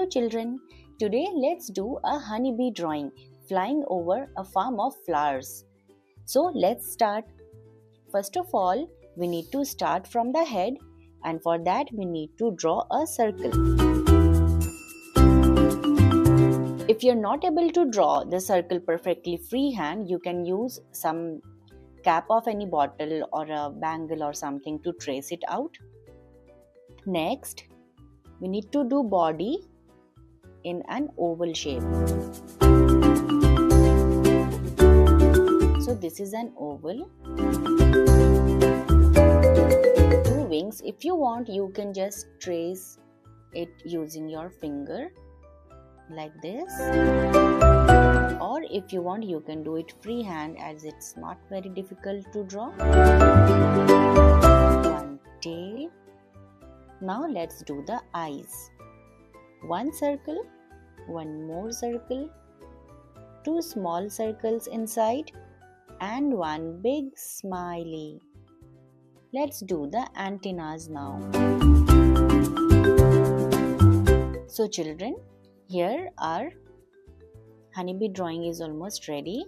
Hello children, today let's do a honeybee drawing flying over a farm of flowers. So let's start. First of all, we need to start from the head, and for that we need to draw a circle. If you're not able to draw the circle perfectly freehand, you can use some cap of any bottle or a bangle or something to trace it out. Next, we need to do body in an oval shape. So this is an oval. Two wings. If you want, you can just trace it using your finger like this. Or if you want, you can do it freehand, as it's not very difficult to draw. One tail. Now let's do the eyes. One circle, one more circle, two small circles inside, and one big smiley. Let's do the antennas now. So children, here our honeybee drawing is almost ready.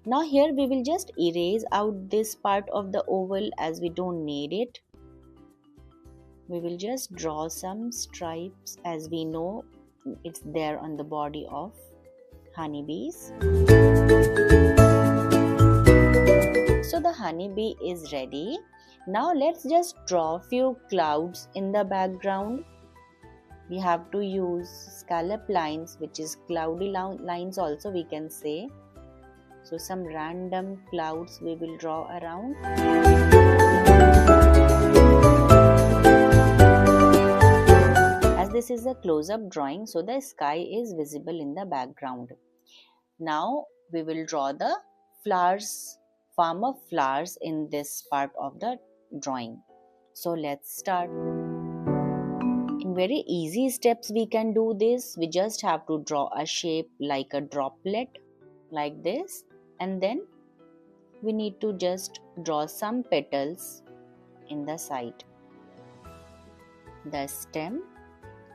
Now here we will just erase out this part of the oval as we don't need it. We will just draw some stripes, as we know it's there on the body of honeybees. So the honeybee is ready. Now let's just draw few clouds in the background. We have to use scallop lines, which is cloudy lines also we can say. So some random clouds we will draw around. This is a close-up drawing, so the sky is visible in the background. Now we will draw the flowers, farm of flowers in this part of the drawing. So let's start. In very easy steps we can do this. We just have to draw a shape like a droplet like this, and then we need to just draw some petals in the side, the stem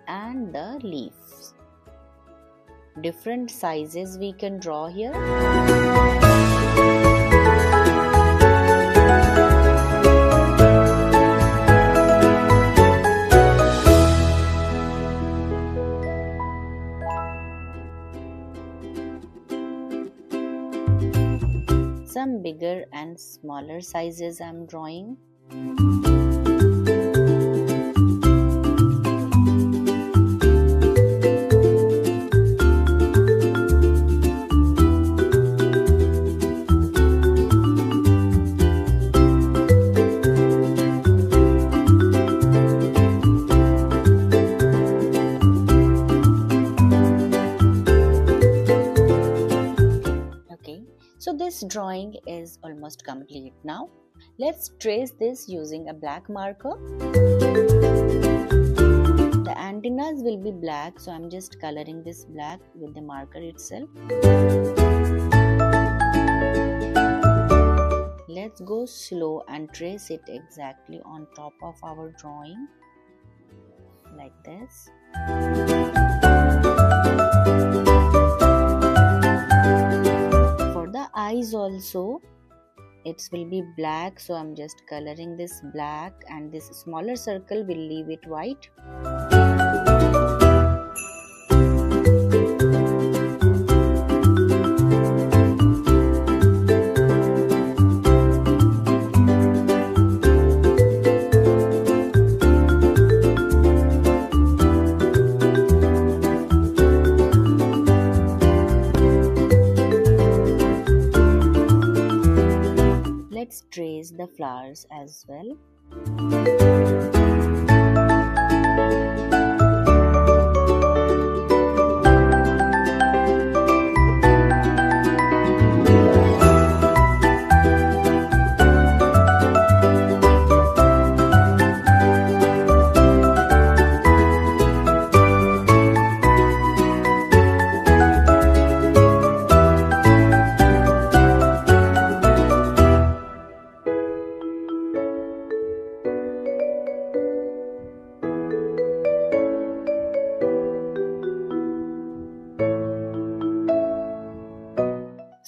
and the leaves. Different sizes we can draw here. Some bigger and smaller sizes I'm drawing. So this drawing is almost complete now. Let's trace this using a black marker. The antennas will be black, so I'm just coloring this black with the marker itself. Let's go slow and trace it exactly on top of our drawing like this. Eyes also, it will be black, so I'm just coloring this black, and this smaller circle will leave it white. Let's trace the flowers as well.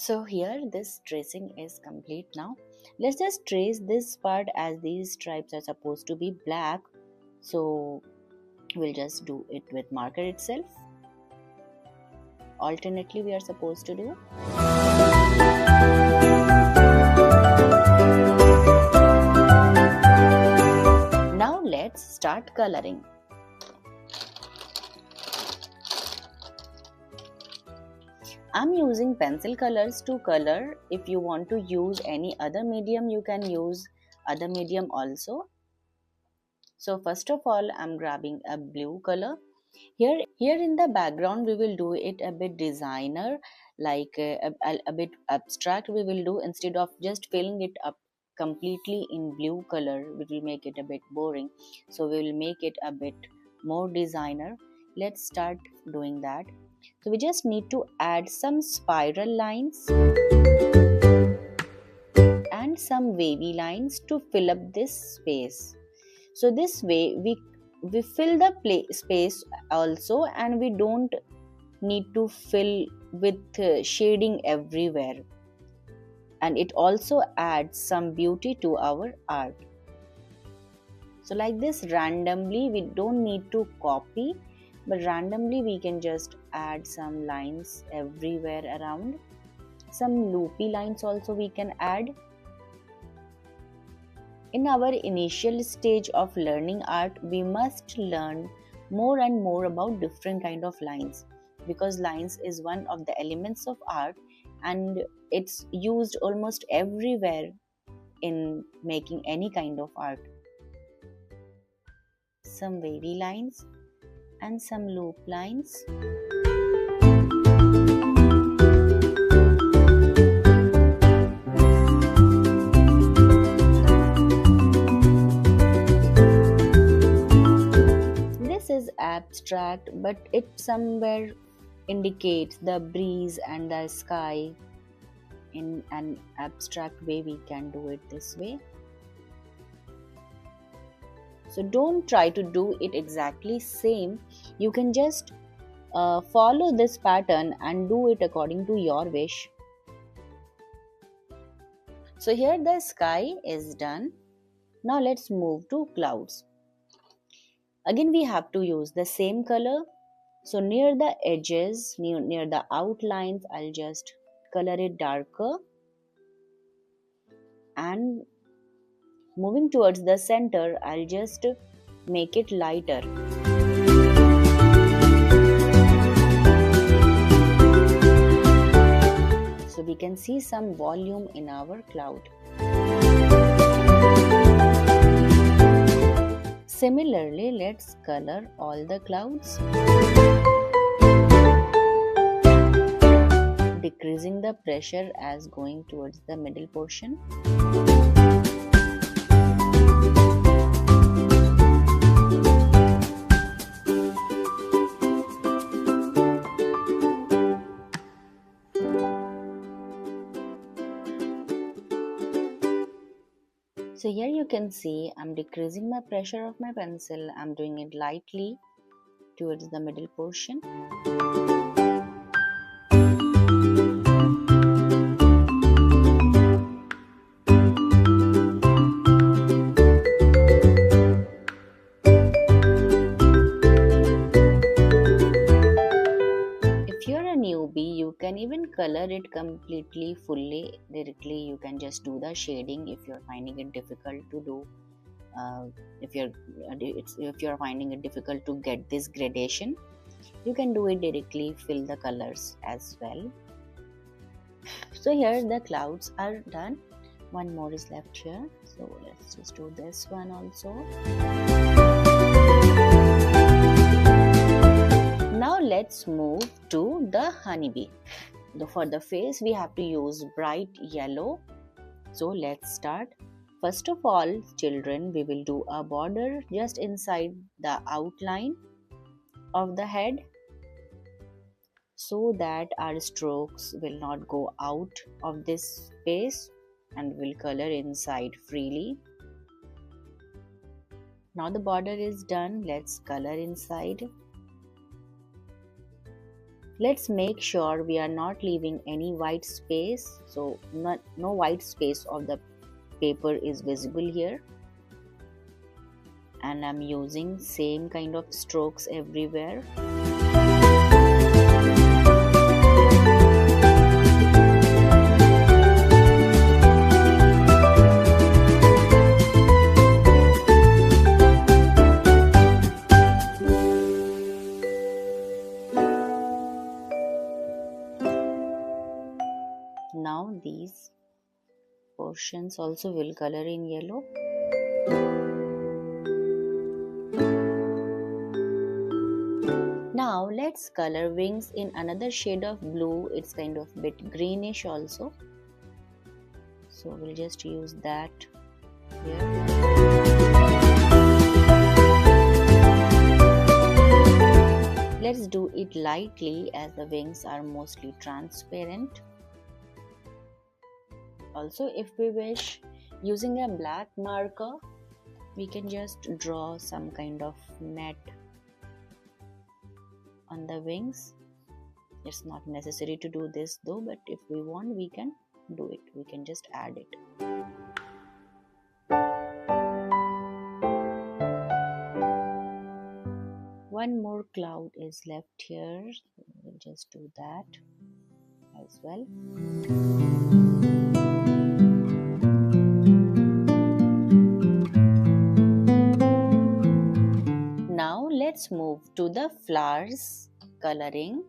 So here this tracing is complete now. Let's just trace this part, as these stripes are supposed to be black. So we'll just do it with marker itself. Alternately we are supposed to do. Now let's start coloring. I'm using pencil colors to color. If you want to use any other medium, you can use other medium also. So first of all, I'm grabbing a blue color. Here in the background, we will do it a bit designer, like a bit abstract. We will do, instead of just filling it up completely in blue color, we will make it a bit boring. So we will make it a bit more designer. Let's start doing that. So we just need to add some spiral lines and some wavy lines to fill up this space. So this way we fill the space also, and we don't need to fill with shading everywhere, and it also adds some beauty to our art. So like this, randomly, we don't need to copy, but randomly we can just add some lines everywhere around. Some loopy lines also we can add. In our initial stage of learning art, we must learn more and more about different kind of lines, because lines is one of the elements of art and it's used almost everywhere in making any kind of art. Some wavy lines and some loop lines. This is abstract, but it somewhere indicates the breeze and the sky. In an abstract way, we can do it this way. So don't try to do it exactly same. You can just follow this pattern and do it according to your wish. So here the sky is done. Now let's move to clouds. Again we have to use the same color. So near the edges, near the outlines, I'll just color it darker, and moving towards the center, I'll just make it lighter. So we can see some volume in our cloud. Similarly, let's color all the clouds, decreasing the pressure as going towards the middle portion. So here you can see I'm decreasing my pressure of my pencil. I'm doing it lightly towards the middle portion. If you're a newbie, you can even color it completely, fully, directly. You can just do the shading if you're finding it difficult to do. If you're finding it difficult to get this gradation, you can do it directly, fill the colors as well. So here the clouds are done. One more is left here, so let's just do this one also. Now let's move to the honeybee. For the face we have to use bright yellow. So let's start. First of all, children, we will do a border just inside the outline of the head, so that our strokes will not go out of this space and will color inside freely. Now the border is done. Let's color inside. Let's make sure we are not leaving any white space, so no white space of the paper is visible here. And I'm using same kind of strokes everywhere. Now these portions also will color in yellow. Now let's color wings in another shade of blue. It's kind of bit greenish also. So we'll just use that here. Let's do it lightly as the wings are mostly transparent. Also, if we wish, using a black marker, we can just draw some kind of net on the wings. It's not necessary to do this though, but if we want, we can do it. We can just add it. One more cloud is left here. We'll just do that as well. Now let's move to the flowers coloring.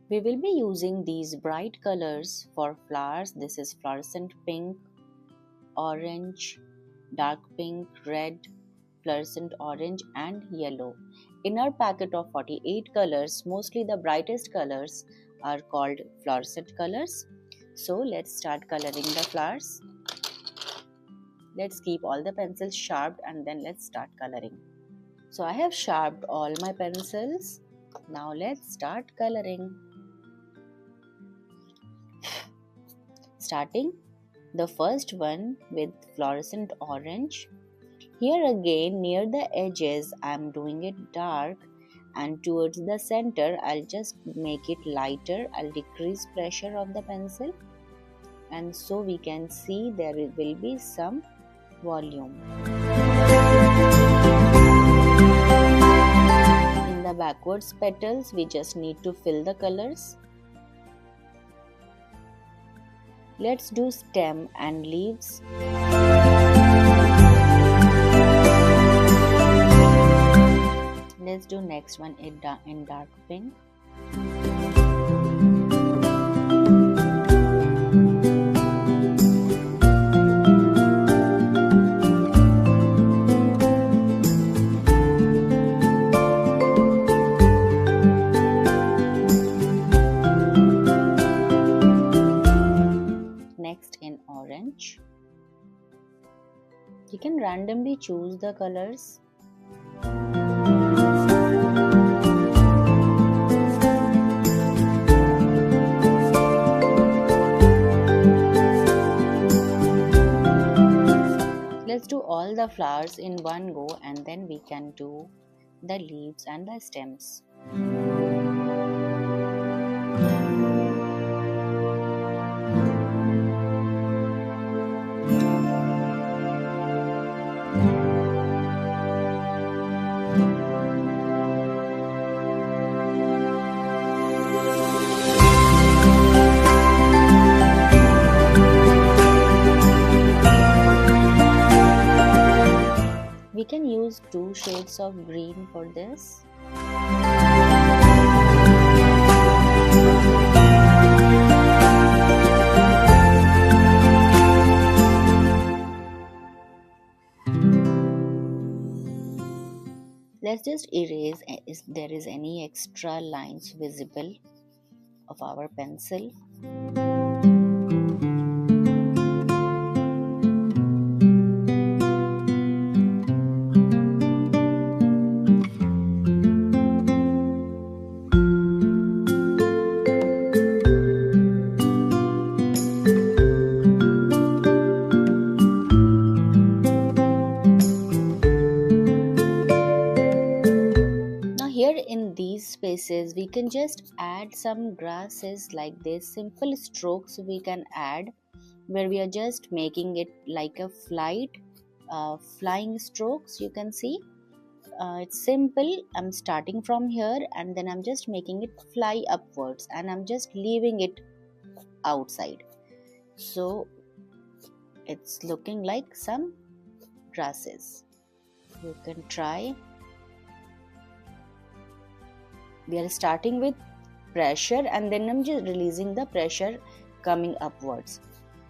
We will be using these bright colors for flowers. This is fluorescent pink, orange, dark pink, red, fluorescent orange and yellow. In our packet of 48 colors, mostly the brightest colors are called fluorescent colors. So let's start coloring the flowers. Let's keep all the pencils sharpened and then let's start coloring. So I have sharpened all my pencils. Now let's start coloring. Starting the first one with fluorescent orange. Here again near the edges I am doing it dark, and towards the center I'll just make it lighter. I'll decrease pressure of the pencil, and so we can see there will be some volume. In the backwards petals we just need to fill the colors. Let's do stem and leaves. Let's do next one in dark pink. Next in orange. You can randomly choose the colors. Let's do all the flowers in one go, and then we can do the leaves and the stems. We can use 2 shades of green for this. Let's just erase if there is any extra lines visible of our pencil. places we can just add some grasses like this. Simple strokes we can add, where we are just making it like a flying strokes. You can see it's simple. I'm starting from here and then I'm just making it fly upwards and I'm just leaving it outside. So it's looking like some grasses. You can try. We are starting with pressure and then I'm just releasing the pressure coming upwards.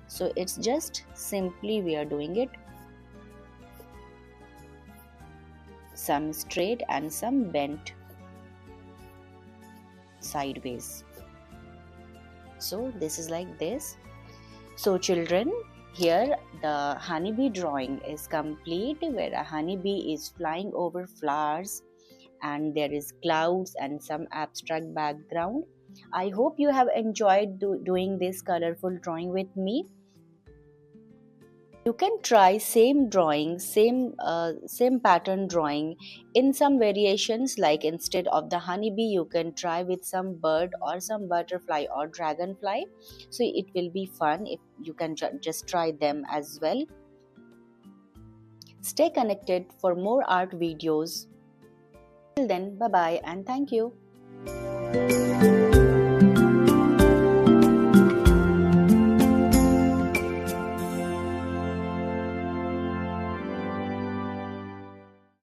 So it's just simply we are doing it some straight and some bent sideways. So this is like this. So children, here the honeybee drawing is complete, where a honeybee is flying over flowers and there is clouds and some abstract background. I hope you have enjoyed doing this colorful drawing with me. You can try same drawing, same pattern drawing in some variations, like instead of the honeybee you can try with some bird or some butterfly or dragonfly. So it will be fun if you can just try them as well. Stay connected for more art videos. Till then, bye bye and thank you.